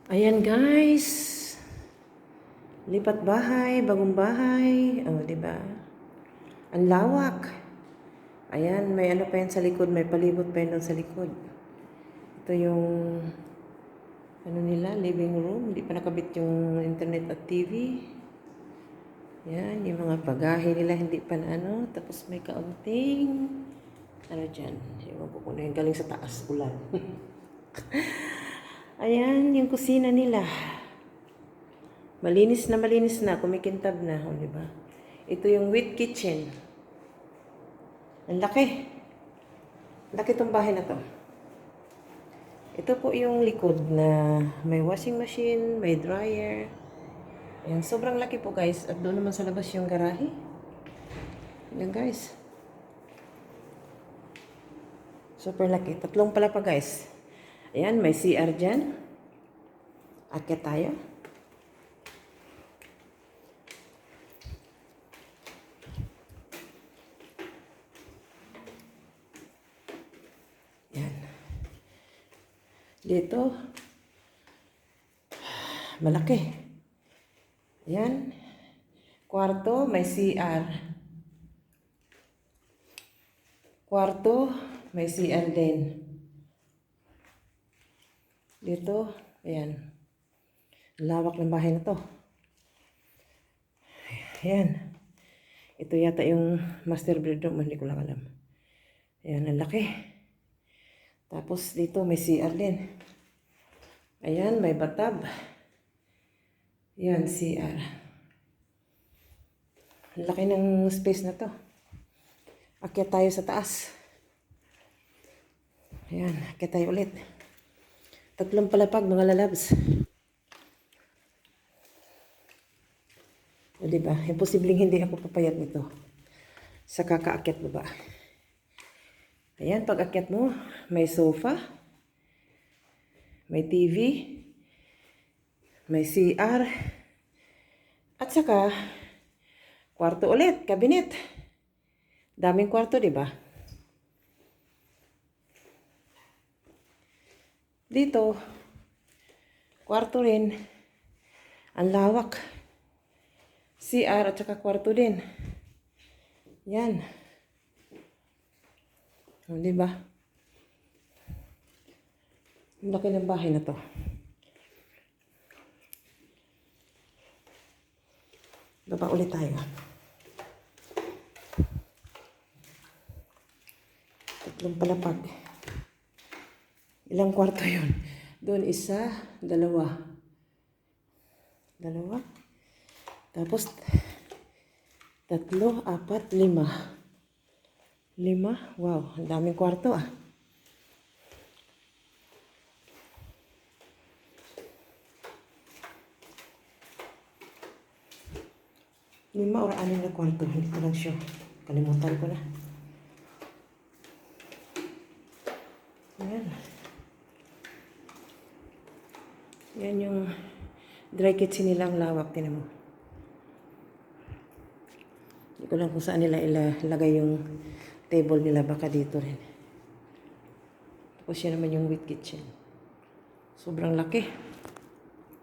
Ayan guys, lipat bahay, bagong bahay. Oh, 'di ba? Ang lawak. Ayan, may ano pa yan sa likod, may palibot pa yan sa likod. Ito yung ano nila, living room. Hindi pa nakabit yung internet at TV. Yan, yung mga bagahe nila hindi pa na ano. Tapos may kaunting ano dyan. Ewan ko kung ano yung galing sa taas, ulan. Ayan, yung kusina nila. Malinis na, kumikintab na, oh, di ba? Ito yung wet kitchen. Ang laki. Laki tong bahay na to. Ito po yung likod na may washing machine, may dryer. Ayan, sobrang laki po guys. At doon naman sa labas yung garahe. Ayan guys. Super laki. Tatlong pala pa guys. Ayan, may CR dyan. Akyat tayo. Yan. Dito, malaki. Yan. Kwarto, may CR. Kwarto, may CR din. Dito, ayan. Lawak ng bahay na to. Ayan. Ito yata yung master bedroom, hindi ko lang alam. Ayan, ang laki. Tapos dito may CR din. Ayan, may bathtub. Ayan, CR. Ang laki ng space na to. Akyat tayo sa taas. Ayan, akyat tayo ulit. Tatlong palapag, mga lalabs. O diba? Imposibleng hindi ako papayat nito sa kakaakyat baba. Ayan, pag akyat mo, may sofa, may TV, may CR, at saka, kwarto ulit, kabinet. Daming kwarto, di ba? Dito, kwarto rin. Ang lawak. CR at saka kwarto din. Yan. O, diba? Ang laki ng bahay na to. Baba ulit tayo. Tatlong palapag. Ilang kwarto yun? Doon isa, dalawa. Dalawa. Tapos, tatlo, apat, lima. Lima? Wow, ang daming kwarto ah. Lima or anim na kwarto. Hindi ko lang sure. Kalimutan ko na. Ayan. Yan yung dry kitchen nilang lawak. Tinan mo. Hindi ko lang kung saan nila ilagay yung table nila. Baka dito rin. Tapos yan naman yung wet kitchen. Sobrang laki.